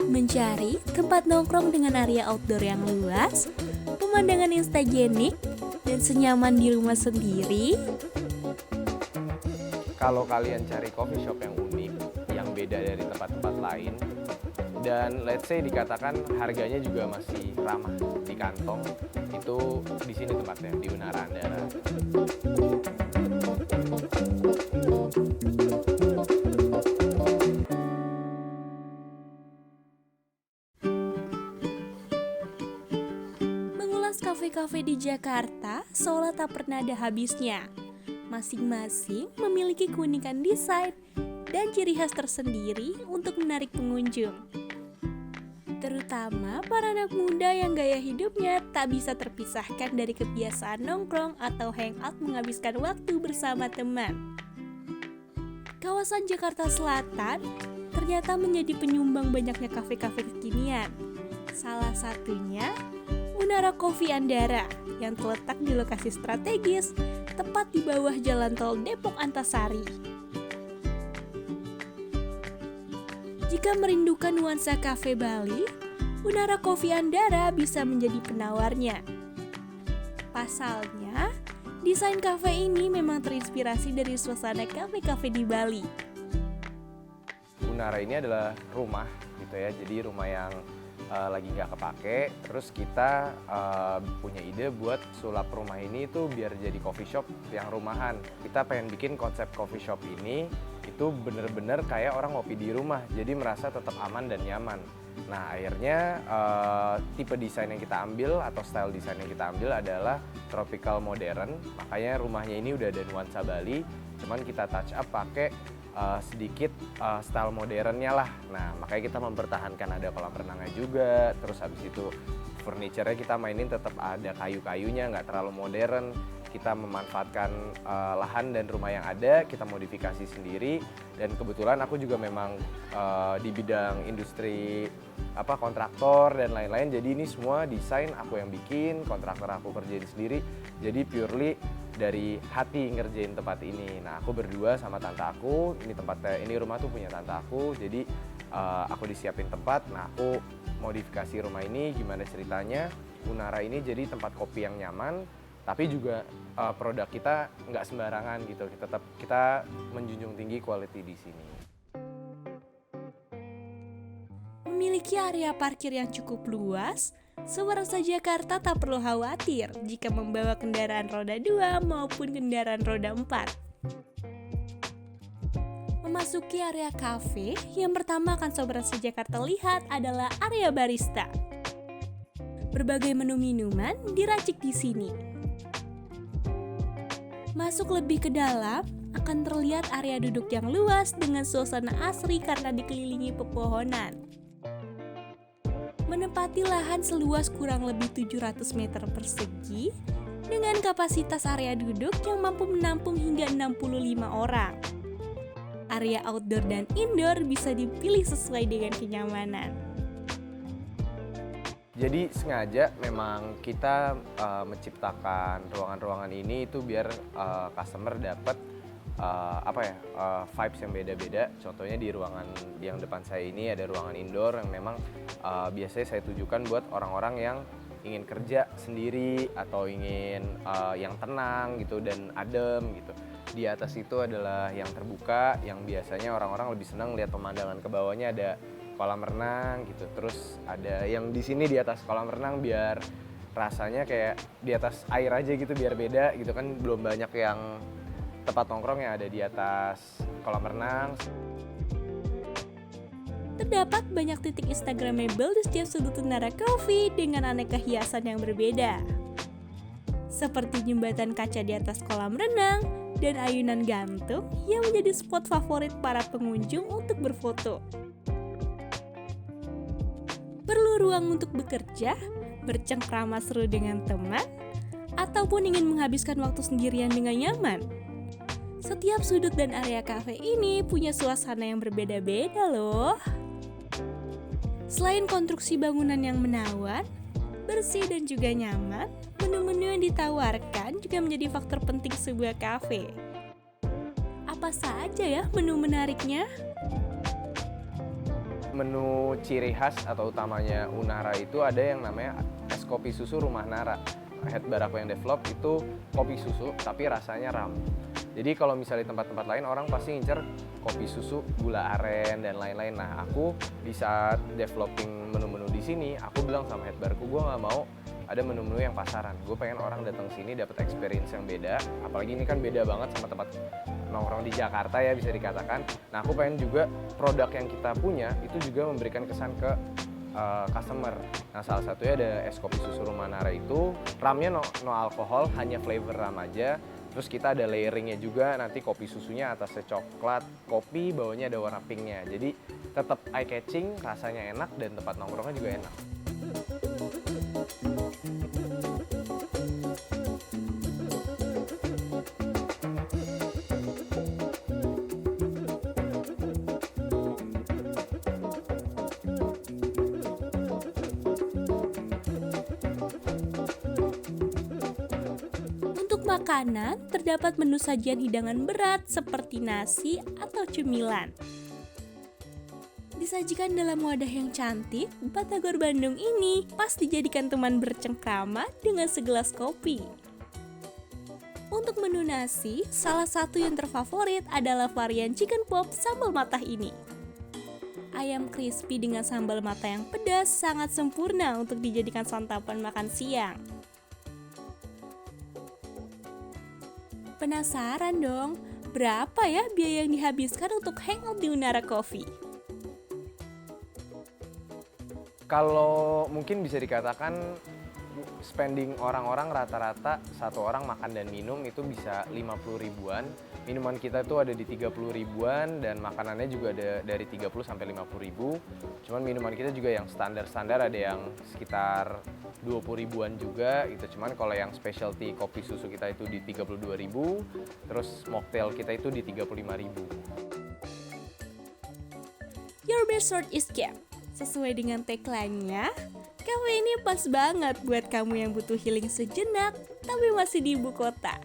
Mencari tempat nongkrong dengan area outdoor yang luas, pemandangan instagenik, dan senyaman di rumah sendiri. Kalau kalian cari coffee shop yang unik, yang beda dari tempat-tempat lain, dan let's say dikatakan harganya juga masih ramah di kantong, itu di sini tempatnya, di Unara Andara. Mengulas kafe-kafe di Jakarta seolah tak pernah ada habisnya. Masing-masing memiliki keunikan desain dan ciri khas tersendiri untuk menarik pengunjung. Terutama para anak muda yang gaya hidupnya tak bisa terpisahkan dari kebiasaan nongkrong atau hangout menghabiskan waktu bersama teman. Kawasan Jakarta Selatan ternyata menjadi penyumbang banyaknya kafe-kafe kekinian. Salah satunya Unara Coffee Andara yang terletak di lokasi strategis tepat di bawah jalan tol Depok Antasari. Jika merindukan nuansa kafe Bali, Unara Coffee Andara bisa menjadi penawarnya. Pasalnya, desain kafe ini memang terinspirasi dari suasana kafe-kafe di Bali. Unara ini adalah rumah gitu ya, jadi rumah yang lagi nggak kepake, terus kita punya ide buat sulap rumah ini itu biar jadi coffee shop yang rumahan. Kita pengen bikin konsep coffee shop ini itu bener-bener kayak orang ngopi di rumah, jadi merasa tetap aman dan nyaman. Nah akhirnya tipe desain yang kita ambil atau style desain yang kita ambil adalah tropical modern, makanya rumahnya ini udah ada nuansa Bali, cuman kita touch up pakai sedikit style modernnya lah. Nah makanya kita mempertahankan ada kolam renangnya juga, terus habis itu furniture-nya kita mainin tetap ada kayu-kayunya, nggak terlalu modern. Kita memanfaatkan lahan dan rumah yang ada, kita modifikasi sendiri. Dan kebetulan aku juga memang di bidang industri kontraktor dan lain-lain, jadi ini semua desain aku yang bikin, kontraktor aku kerjain sendiri, jadi purely dari hati ngerjain tempat ini. Nah aku berdua sama tante aku, ini rumah tuh punya tante aku, jadi aku disiapin tempat. Nah aku modifikasi rumah ini, gimana ceritanya Unara ini jadi tempat kopi yang nyaman, tapi juga produk kita nggak sembarangan gitu, kita menjunjung tinggi quality di sini. Memiliki area parkir yang cukup luas, sewarsa Jakarta tak perlu khawatir jika membawa kendaraan roda 2 maupun kendaraan roda 4. Memasuki area kafe, yang pertama akan Sobat Jakarta lihat adalah area barista. Berbagai menu minuman diracik di sini. Masuk lebih ke dalam, akan terlihat area duduk yang luas dengan suasana asri karena dikelilingi pepohonan. Menempati lahan seluas kurang lebih 700 meter persegi dengan kapasitas area duduk yang mampu menampung hingga 65 orang. Area outdoor dan indoor bisa dipilih sesuai dengan kenyamanan. Jadi sengaja memang kita menciptakan ruangan-ruangan ini itu biar customer dapat vibes yang beda-beda. Contohnya di ruangan yang depan saya ini ada ruangan indoor yang memang biasanya saya tujukan buat orang-orang yang ingin kerja sendiri atau ingin yang tenang gitu dan adem gitu. Di atas itu adalah yang terbuka, yang biasanya orang-orang lebih senang lihat pemandangan ke bawahnya, ada kolam renang gitu. Terus ada yang di sini di atas kolam renang biar rasanya kayak di atas air aja gitu, biar beda gitu kan, belum banyak yang tempat nongkrong yang ada di atas kolam renang. Terdapat banyak titik instagramable di setiap sudut Unara Coffee dengan aneka hiasan yang berbeda. Seperti jembatan kaca di atas kolam renang dan ayunan gantung yang menjadi spot favorit para pengunjung untuk berfoto. Perlu ruang untuk bekerja, bercengkrama seru dengan teman, ataupun ingin menghabiskan waktu sendirian dengan nyaman? Setiap sudut dan area kafe ini punya suasana yang berbeda-beda loh. Selain konstruksi bangunan yang menawan, Bersih dan juga nyaman, menu-menu yang ditawarkan juga menjadi faktor penting sebuah kafe. Apa saja ya menu menariknya? Menu ciri khas atau utamanya Unara itu ada yang namanya es kopi susu Rumah Nara. Head bar aku yang develop itu kopi susu tapi rasanya ram. Jadi kalau misalnya di tempat-tempat lain orang pasti ngincer kopi susu, gula aren dan lain-lain. Nah aku di saat developing menu-menu di sini, aku bilang sama head barku gue nggak mau ada menu-menu yang pasaran. Gue pengen orang datang sini dapat experience yang beda. Apalagi ini kan beda banget sama tempat nongkrong di Jakarta ya bisa dikatakan. Nah aku pengen juga produk yang kita punya itu juga memberikan kesan ke customer. Nah salah satunya ada es kopi susu Rumah Nara itu ramnya no alkohol, hanya flavor ram aja. Terus kita ada layeringnya juga, nanti kopi susunya atasnya coklat, kopi bawahnya ada warna pinknya. Jadi tetap eye catching, rasanya enak dan tempat nongkrongnya juga enak. Untuk makanan, terdapat menu sajian hidangan berat seperti nasi atau cemilan. Disajikan dalam wadah yang cantik, Batagor Bandung ini pas dijadikan teman bercengkrama dengan segelas kopi. Untuk menu nasi, salah satu yang terfavorit adalah varian chicken pop sambal matah ini. Ayam crispy dengan sambal mata yang pedas sangat sempurna untuk dijadikan santapan makan siang. Penasaran dong, berapa ya biaya yang dihabiskan untuk hangout di Unara Coffee? Kalau mungkin bisa dikatakan spending orang-orang rata-rata satu orang makan dan minum itu bisa 50 ribuan. Minuman kita itu ada di 30 ribuan dan makanannya juga ada dari 30 sampai 50 ribu. Cuman minuman kita juga yang standar-standar ada yang sekitar 20 ribuan juga gitu. Cuman kalau yang specialty kopi susu kita itu di 32 ribu, terus mocktail kita itu di 35 ribu. Your best sort is kept. Sesuai dengan tagline-nya, kafe ini pas banget buat kamu yang butuh healing sejenak tapi masih di ibu kota.